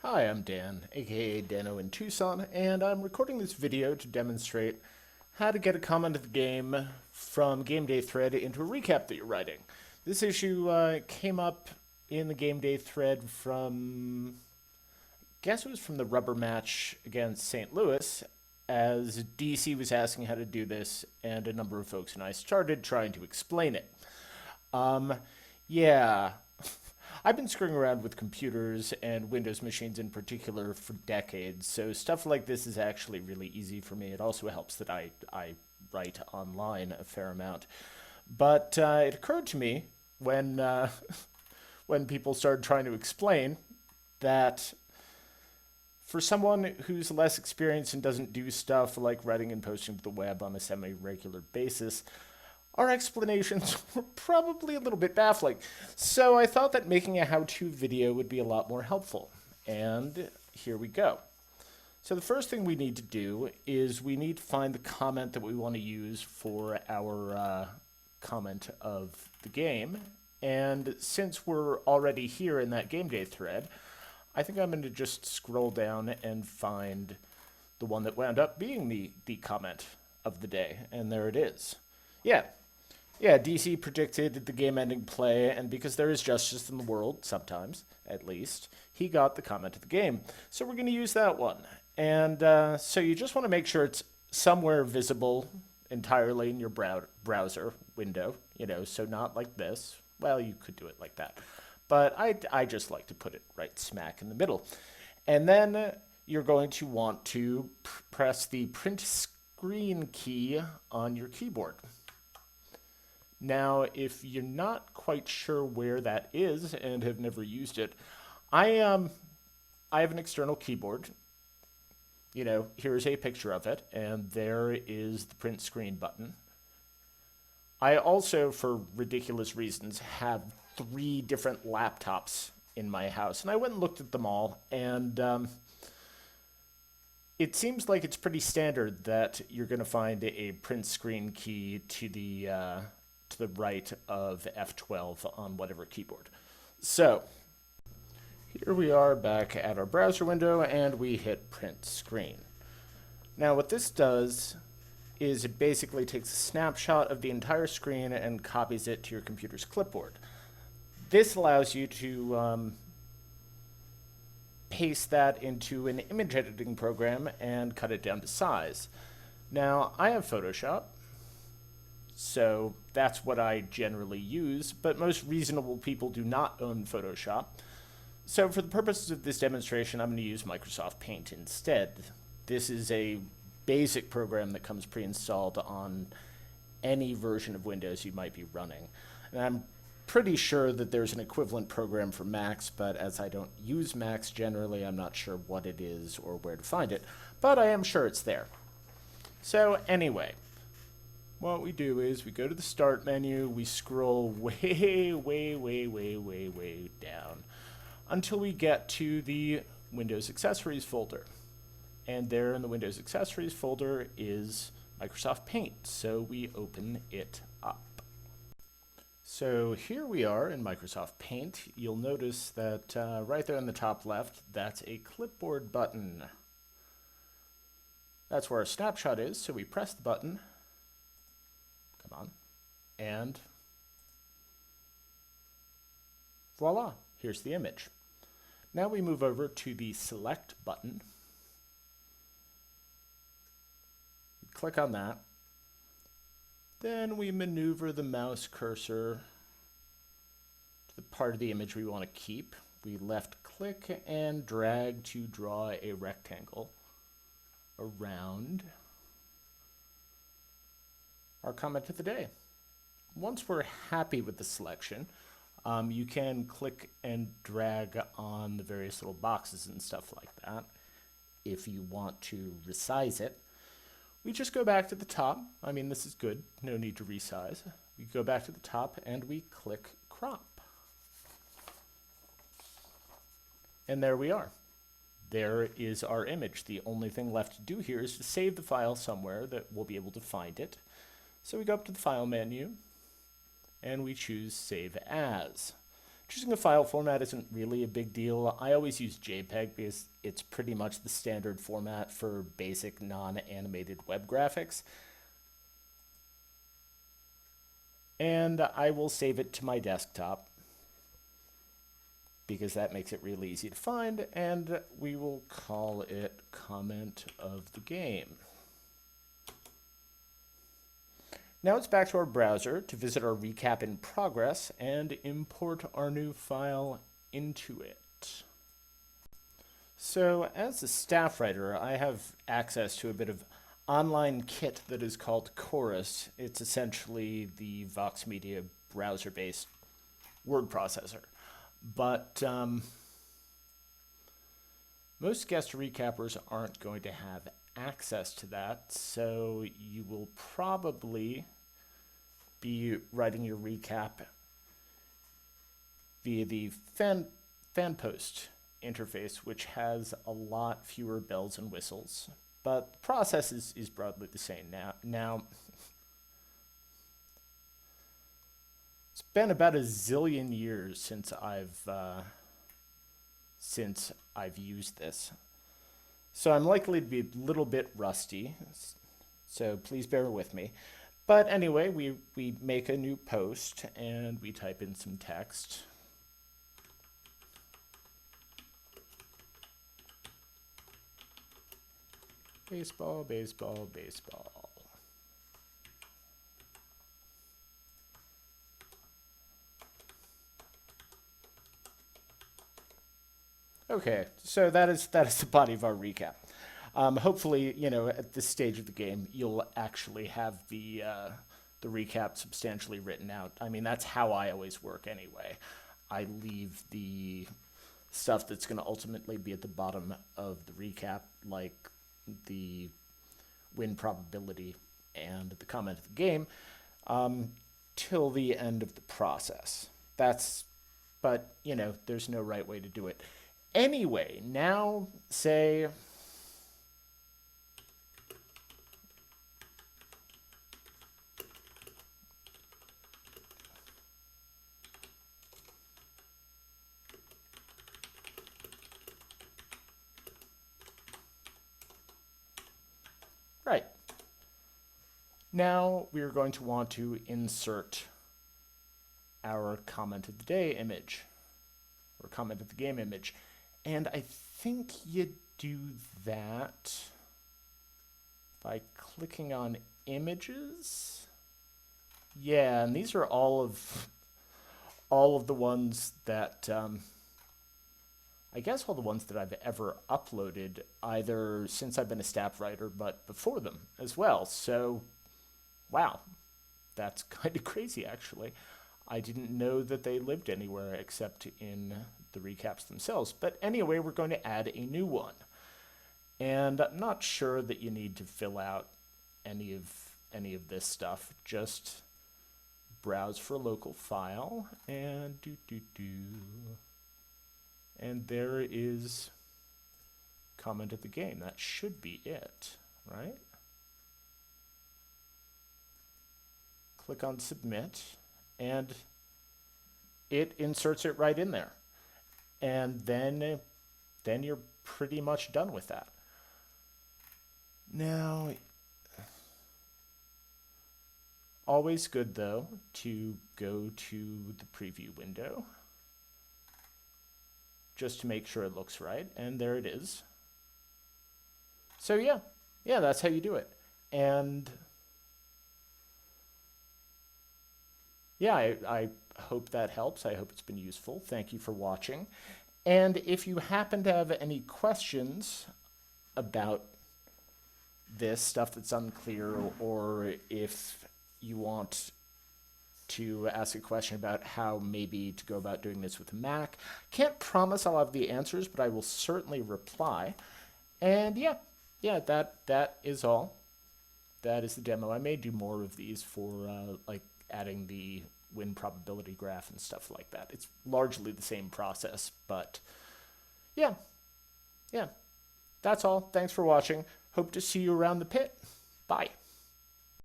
Hi, I'm Dan, aka Dano in Tucson, and I'm recording this video to demonstrate how to get a comment of the game from Game Day thread into a recap that you're writing. This issue came up in the Game Day thread from, I guess it was from the rubber match against St. Louis, as DC was asking how to do this, and a number of folks and I started trying to explain it. Um, yeah, I've been screwing around with computers and Windows machines in particular for decades, so stuff like this is actually really easy for me. It also helps that I write online a fair amount. But it occurred to me when when people started trying to explain that for someone who's less experienced and doesn't do stuff like writing and posting to the web on a semi-regular basis, our explanations were probably a little bit baffling. So I thought that making a how-to video would be a lot more helpful. And here we go. So the first thing we need to do is we need to find the comment that we want to use for our comment of the game. And since we're already here in that game day thread, I think I'm going to just scroll down and find the one that wound up being the comment of the day. And there it is. Yeah, DC predicted the game-ending play, and because there is justice in the world, sometimes, at least, he got the comment of the game. So we're going to use that one. And so you just want to make sure it's somewhere visible entirely in your browser window, so not like this. Well, you could do it like that. But I just like to put it right smack in the middle. And then you're going to want to press the print screen key on your keyboard. Now, if you're not quite sure where that is and have never used it, I have an external keyboard. Here's a picture of it, and there is the print screen button. I also, for ridiculous reasons, have 3 different laptops in my house, and I went and looked at them all, and it seems like it's pretty standard that you're going to find a print screen key to the right of F12 on whatever keyboard. So here we are back at our browser window, and we hit print screen. Now what this does is it basically takes a snapshot of the entire screen and copies it to your computer's clipboard. This allows you to paste that into an image editing program and cut it down to size. Now I have Photoshop, so that's what I generally use, but most reasonable people do not own Photoshop. So for the purposes of this demonstration, I'm going to use Microsoft Paint instead. This is a basic program that comes pre-installed on any version of Windows you might be running. And I'm pretty sure that there's an equivalent program for Macs, but as I don't use Macs generally, I'm not sure what it is or where to find it, but I am sure it's there. So anyway, what we do is we go to the Start menu, we scroll way down until we get to the Windows Accessories folder. And there in the Windows Accessories folder is Microsoft Paint, so we open it up. So here we are in Microsoft Paint. You'll notice that right there in the top left, that's a clipboard button. That's where our snapshot is, so we press the button. Come on. And voila, here's the image. Now we move over to the Select button. Click on that. Then we maneuver the mouse cursor to the part of the image we want to keep. We left click and drag to draw a rectangle around our comment of the day. Once we're happy with the selection, you can click and drag on the various little boxes and stuff like that. If you want to resize it, we just go back to the top. I mean, this is good, no need to resize. We go back to the top and we click crop. And there we are. There is our image. The only thing left to do here is to save the file somewhere that we'll be able to find it. So we go up to the File menu, and we choose Save As. Choosing a file format isn't really a big deal. I always use JPEG because it's pretty much the standard format for basic non-animated web graphics. And I will save it to my desktop because that makes it really easy to find, and we will call it comment of the game. Now it's back to our browser to visit our recap in progress and import our new file into it. So as a staff writer, I have access to a bit of online kit that is called Chorus. It's essentially the Vox Media browser-based word processor. But most guest recappers aren't going to have access to that, so you will probably be writing your recap via the fan post interface, which has a lot fewer bells and whistles, but the process is broadly the same. Now it's been about a zillion years since I've used this, so I'm likely to be a little bit rusty, so please bear with me. But anyway, we make a new post and we type in some text. Baseball, baseball, baseball. Okay, so that is the body of our recap. Hopefully, at this stage of the game, you'll actually have the recap substantially written out. I mean, that's how I always work anyway. I leave the stuff that's going to ultimately be at the bottom of the recap, like the win probability and the comment of the game, till the end of the process. But there's no right way to do it. Anyway, now say right. Now we are going to want to insert our comment of the day image, or comment of the game image. And I think you do that by clicking on images. Yeah, and these are all of the ones that I guess all the ones that I've ever uploaded, either since I've been a staff writer, but before them as well. So, wow, that's kind of crazy, actually. I didn't know that they lived anywhere except in the recaps themselves. But anyway, we're going to add a new one. And I'm not sure that you need to fill out any of this stuff. Just browse for a local file and and there is comment of the game. That should be it, right? Click on submit and it inserts it right in there. And then you're pretty much done with that. Now, always good though to go to the preview window just to make sure it looks right, and there it is. So yeah, that's how you do it. And yeah, I hope that helps. I hope it's been useful. Thank you for watching. And if you happen to have any questions about this stuff that's unclear, or if you want to ask a question about how maybe to go about doing this with a Mac, can't promise I'll have the answers, but I will certainly reply. And yeah, that is all. That is the demo. I may do more of these for like adding the win probability graph and stuff like that. It's largely the same process, but yeah, that's all. Thanks for watching. Hope to see you around the pit. Bye.